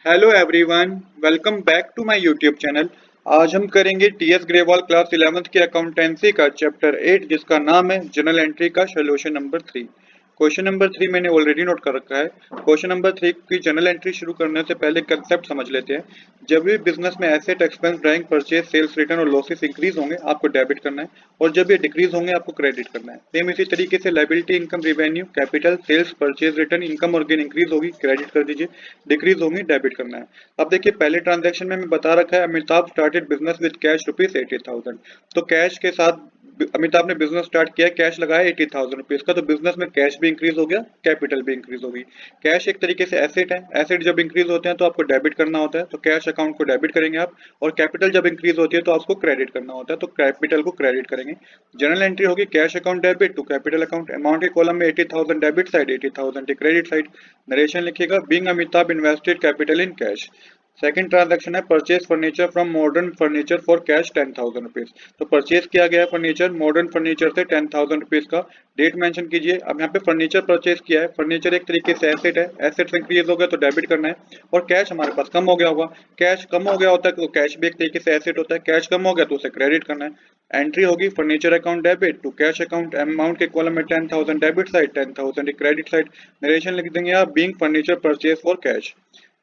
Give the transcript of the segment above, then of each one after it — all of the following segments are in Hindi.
Hello everyone, welcome back to my YouTube channel. आज हम करेंगे टीएस ग्रेवाल क्लास 11th की अकाउंटेंसी का चैप्टर 8 जिसका नाम है जनरल एंट्री का सोल्यूशन नंबर 3। क्वेश्चन नंबर 3 मैंने ऑलरेडी नोट कर रखा है। क्वेश्चन नंबर 3 की जनरल एंट्री शुरू करने से पहले कंसेप्ट समझ लेते हैं। जब भी बिजनेस में asset, expense, drawing, purchase, sales, return और लॉसेस इंक्रीज होंगे आपको डेबिट करना है, और जब ये डिक्रीज होंगे आपको क्रेडिट करना है। सेम इसी तरीके से liability, income, revenue, capital, sales, purchase, return, income और गेन इंक्रीज होगी, क्रेडिट कर दीजिए, डिक्रीज होंगी, डेबिट करना है। अब देखिए पहले ट्रांजैक्शन में हमें बता रखा है Amitabh started business with cash rupees 80,000। तो कैश के साथ अमिताभ ने बिजनेस स्टार्ट किया, कैश लगाया 80,000 रुपीज का, तो बिजनेस में कैश भी इंक्रीज हो गया, कैपिटल भी इंक्रीज होगी। कैश एक तरीके से एसेट है, एसेट जब इंक्रीज होते हैं तो आपको डेबिट करना होता है, तो कैश अकाउंट को डेबिट करेंगे आप। और कैपिटल जब इंक्रीज होती है तो आपको क्रेडिट करना होता है, तो कैपिटल को क्रेडिट करेंगे। जनरल एंट्री होगी cash account debit to capital account. Amount के कॉलम में 80,000 debit side, 80,000 credit side. Narration लिखिएगा being Amitabh invested capital in cash. Second transaction है purchase furniture from Modern Furniture for cash 10,000 rupees. तो परचेज किया गया है फर्नीचर मॉडर्न फर्नीचर से 10,000 रुपीज का। डेट मेंशन कीजिए। अब यहाँ पे फर्नीचर परचेज किया है, फर्नीचर एक तरीके से एसेट है, एसेट इंक्रीज हो गया तो डेबिट करना है। और कैश हमारे पास कम हो गया होगा, कैश कम हो गया होता है तो कैश भी एक तरीके से एसेट होता है, कैश कम हो गया तो उसे क्रेडिट करना है। एंट्री होगी furniture account debit to cash account. Amount के कॉलम में 10,000 debit side, 10,000 credit side. Narration लिख देंगे आप being furniture purchase for cash.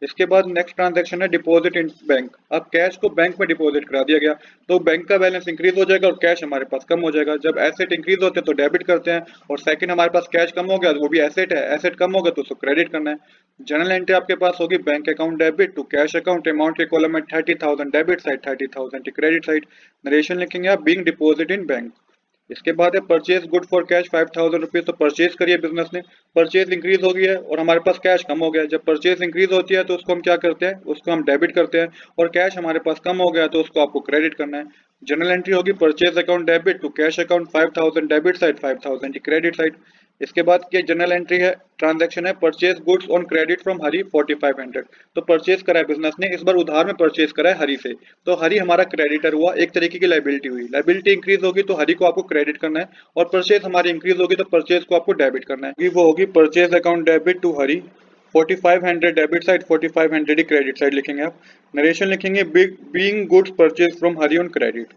इसके बाद नेक्स्ट ट्रांजैक्शन है डिपॉजिट इन बैंक। अब कैश को बैंक में डिपॉजिट करा दिया गया, तो बैंक का बैलेंस इंक्रीज हो जाएगा और कैश हमारे पास कम हो जाएगा। जब एसेट इंक्रीज होते हैं तो डेबिट करते हैं, और सेकंड हमारे पास कैश कम हो गया, वो भी एसेट है, एसेट कम हो गया तो उसको क्रेडिट करना है। जनरल एंट्री आपके पास होगी bank account debit to cash account. Amount के कॉलम में 30,000 debit side, 30,000 credit side. Narration लिखेंगे आप बीइंग डिपॉजिट इन बैंक। इसके बाद है purchase good for cash 5,000 rupees. तो परचेज करिए बिजनेस ने, परचेज इंक्रीज हो गई है और हमारे पास कैश कम हो गया है। जब परचेज इंक्रीज होती है तो उसको हम क्या करते हैं, उसको हम डेबिट करते हैं, और कैश हमारे पास कम हो गया तो उसको आपको क्रेडिट करना है। जनरल एंट्री होगी purchase account debit to cash account 5,000 debit side, 5,000 credit side. इसके बाद की जनरल एंट्री है ट्रांजैक्शन है purchase goods on credit from Hari 4500। तो परचेज करा है बिजनेस ने, इस बार उधार में परचेज करा है हरी से, तो हरी हमारा क्रेडिटर हुआ, एक तरीके की लायबिलिटी हुई। लायबिलिटी इंक्रीज होगी तो हरी को आपको क्रेडिट करना है, और परचेज हमारी इंक्रीज होगी तो परचेज को आपको डेबिट करना है। वो होगी purchase account debit to Hari 4500 debit side, 4500 ही क्रेडिट साइड लिखेंगे आप। नरेशन लिखेंगे being goods purchase from Hari on credit.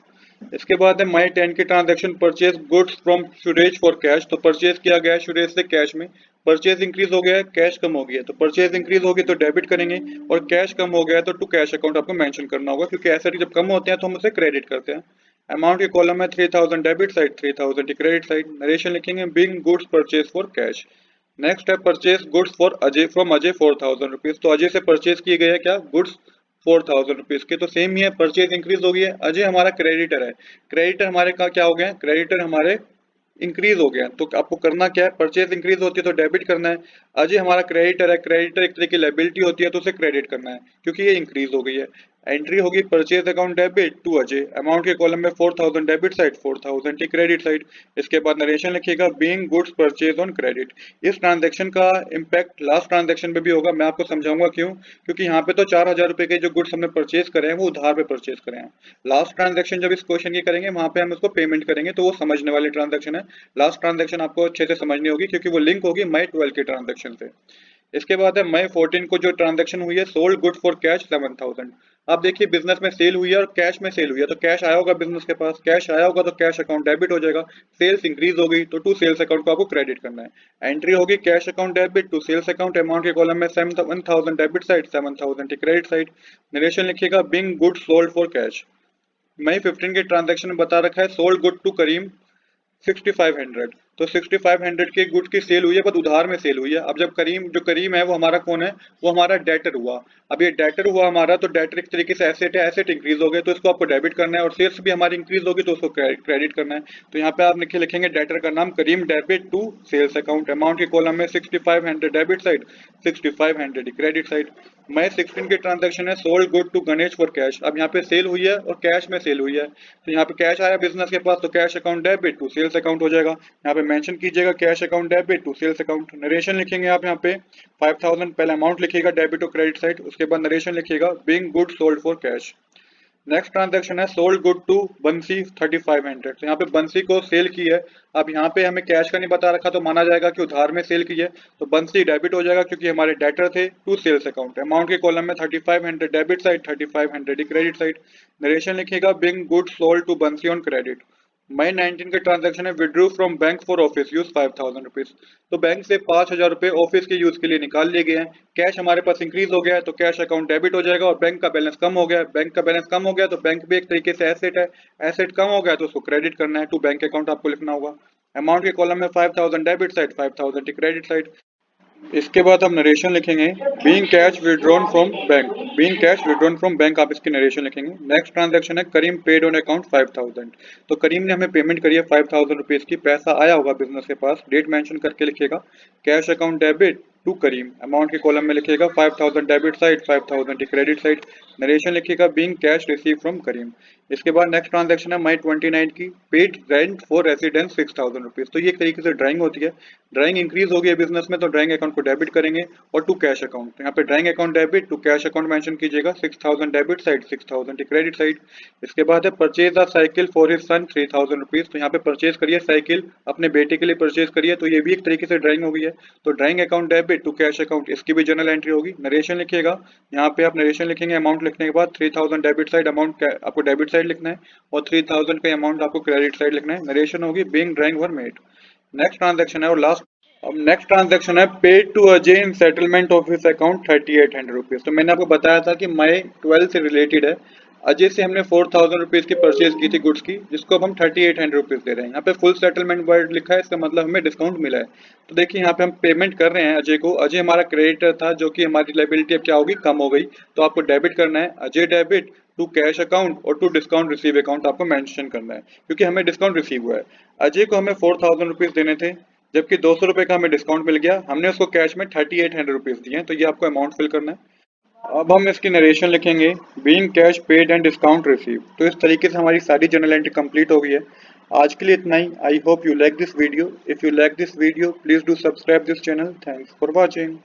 इसके बाद है मई 10 की transaction purchase goods from Suresh for cash. तो परचेज किया गया है सुरेश से कैश में, परचेज इंक्रीज हो गया है, कैश कम हो गया है, तो परचेज इंक्रीज होगी तो डेबिट करेंगे, और कैश कम हो गया है तो टू कैश अकाउंट आपको मेंशन करना होगा, क्योंकि एसेट जब कम होते हैं तो हम उसे क्रेडिट करते हैं। अमाउंट के कॉलम में 3,000 debit side, 3,000 credit side. Narration लिखेंगे being goods purchase for cash. Next है purchase goods for Ajay from Ajay 4,000 rupees. तो अजय से परचेज किए गए हैं क्या गुड्स 4,000 रुपीज के, तो सेम ही है, परचेज इंक्रीज हो गई है। अजय हमारा क्रेडिटर है, क्रेडिटर हमारे का क्या हो गया, क्रेडिटर हमारे इंक्रीज हो गया, तो आपको करना क्या है, परचेज इंक्रीज होती है तो डेबिट करना है। अजय हमारा क्रेडिटर है, क्रेडिटर एक तरह की लायबिलिटी होती है तो उसे क्रेडिट करना है, क्योंकि ये इंक्रीज हो गई है। एंट्री होगी purchase account debit to Ajay. Amount के कॉलम में 4,000 डेबिट साइड, 4,000 की क्रेडिट साइड। इसके बाद नरेशन लिखिएगा being goods purchase on credit. इस ट्रांजैक्शन का इम्पैक्ट लास्ट ट्रांजैक्शन में भी होगा, मैं आपको समझाऊंगा क्यों। क्योंकि यहाँ पे तो 4,000 रुपए के जो गुड्स हमने परचेज करे हैं वो उधार पे परचेज करे हैं। लास्ट ट्रांजैक्शन जब इस क्वेश्चन की करेंगे वहां पे हम उसको पेमेंट करेंगे, तो वो समझने वाली ट्रांजैक्शन है। लास्ट ट्रांजैक्शन आपको अच्छे से समझनी होगी क्योंकि वो लिंक होगी मई 12 के ट्रांजैक्शन से। इसके बाद है मई 14 को जो ट्रांजैक्शन हुई है सोल्ड गुड फॉर कैश 11,000। आप देखिए बिजनेस में सेल हुई है और कैश में सेल हुई है, तो कैश आया होगा बिजनेस के पास, कैश आया होगा तो कैश अकाउंट डेबिट हो जाएगा। सेल्स इंक्रीज हो गई तो टू सेल्स अकाउंट को आपको क्रेडिट करना है। एंट्री होगी cash account debit to sales account. Amount के कॉलम में 7,000 debit side, 7,000 credit side. Narration लिखिएगा being good sold for cash. मई 15 के ट्रांजैक्शन में बता रखा है सोल्ड गुड टू करीम 6500। तो 6500 के गुड्स की सेल हुई है, पर उधार में सेल हुई है। अब जब करीम है वो हमारा कौन है, वो हमारा डेटर हुआ। अब ये डेटर हुआ हमारा, तो डेटर एक तरीके से एसेट है, एसेट इंक्रीज हो गए तो इसको आपको डेबिट करना है, और सेल्स भी हमारी इंक्रीज होगी तो उसको क्रेडिट करना है। तो यहाँ पे आप लिखेंगे डेटर का नाम Karim debit to sales account. Amount के कॉलम में 6500 डेबिट साइड, 6500 क्रेडिट साइड। मई 16 के ट्रांजैक्शन है sold good to Ganesh for cash. अब यहाँ पे सेल हुई है और कैश में सेल हुई है, तो यहाँ पे कैश आया बिजनेस के पास तो cash account debit to sales account हो जाएगा। यहाँ पे मेंशन कीजिएगा cash account debit to sales account. Narration लिखेंगे आप यहाँ पे 5,000 पहले अमाउंट लिखिएगा डेबिट टू क्रेडिट साइड, उसके बाद नरेशन लिखिएगा being good sold for cash. Next transaction है सोल्ड गुड टू बंसी 3500। तो यहाँ पे बंसी को सेल की है। अब यहाँ पे हमें कैश का नहीं बता रखा तो माना जाएगा कि उधार में सेल की है, तो बंसी डेबिट हो जाएगा क्योंकि हमारे डेटर थे टू सेल्स अकाउंट। अमाउंट के कॉलम में 3500 debit side, 3500 credit side. Narration लिखिएगा बिंग गुड सोल्ड टू बंसी ऑन क्रेडिट। मई 19 के ट्रांजैक्शन है withdrew from bank for office use 5000 rupees. तो बैंक से 5000 रुपए ऑफिस के यूज के लिए निकाल लिए गए हैं। कैश हमारे पास इंक्रीज हो गया है तो कैश अकाउंट डेबिट हो जाएगा, और बैंक का बैलेंस कम हो गया है। बैंक का बैलेंस कम हो गया तो बैंक भी एक तरीके से एसेट है। एसेट कम हो गया तो उसको क्रेडिट करना है, टू बैंक अकाउंट आपको लिखना होगा। अमाउंट के कॉलम में 5000 डेबिट साइड, 5000 क्रेडिट साइड। इसके बाद हम नरेशन लिखेंगे being cash withdrawn from bank. Being cash withdrawn from bank आप इसकी नरेशन लिखेंगे। नेक्स्ट ट्रांजैक्शन है करीम पेड ऑन अकाउंट 5000। तो करीम ने हमें पेमेंट करी है 5000 रुपीज की, पैसा आया होगा बिजनेस के पास, डेट मेंशन करके लिखिएगा cash account debit to Karim. Amount के कॉलम में लिखिएगा 5000 debit side, 5000 credit side. Narration लिखिएगा being cash receive from Karim. इसके बाद नेक्स्ट ट्रांजैक्शन है मई 29 की paid rent for residence 6000 rupees. तो ये एक तरीके से ड्राइंग होती है। ड्राइंग इंक्रीज हो गई है बिजनेस में तो ड्राइंग अकाउंट को डेबिट करेंगे, और टू कैश अकाउंट, तो यहाँ पे drawing account debit to cash account mention कीजिएगा 6000 डेबिट साइड, 6000 क्रेडिट साइड। इसके बाद है purchase a cycle for his son 3000 rupees. तो यहाँ पे परचेज करिए साइकिल, अपने बेटे के लिए परचेज करिए, तो ये भी एक तरीके से ड्राइंग हो गई है। तो drawing account debit to cash account, इसकी भी जर्नल एंट्री होगी। नरेशन लिखिएगा, यहाँ पे आप नरेशन लिखेंगे अमाउंट लिखने के बाद 3000 डेबिट साइड, अमाउंट आपको डेबिट साइड लिखना है, और 3000 का अमाउंट आपको क्रेडिट साइड लिखना है। नरेशन होगी being drawing were made. Next transaction है और लास्ट। अब नेक्स्ट ट्रांजैक्शन है paid to Ajay in settlement of his account 3800 rupees. तो मैंने आपको बताया था कि मई 12 से रिलेटेड है। अजय से हमने 4000 रुपीज की परचेज की थी गुड्स की, जिसको अब हम 3800 रुपीज दे रहे हैं। यहाँ पे फुल सेटलमेंट वर्ड लिखा है, इसका मतलब हमें डिस्काउंट मिला है। तो देखिए यहाँ पे हम पेमेंट कर रहे हैं अजय को। अजय हमारा क्रेडिटर था, जो कि हमारी लायबिलिटी अब क्या होगी, कम हो गई। तो आपको डेबिट करना है Ajay debit to cash account, और टू डिस्काउंट रिसीव अकाउंट आपको मेंशन करना है, क्योंकि हमें डिस्काउंट रिसीव हुआ है। अजय को हमें 4000 रुपीज देने थे, जबकि 200 रुपए का हमें डिस्काउंट मिल गया, हमने उसको कैश में 3800 रुपीज दिए हैं। तो ये आपको अमाउंट फिल करना है। अब हम इसकी नरेशन लिखेंगे being cash paid and discount receive. तो इस तरीके से हमारी सारी जर्नल एंट्री कंप्लीट हो गई है। आज के लिए इतना ही। I hope you like this video. If you like this video please do subscribe this channel. Thanks for watching.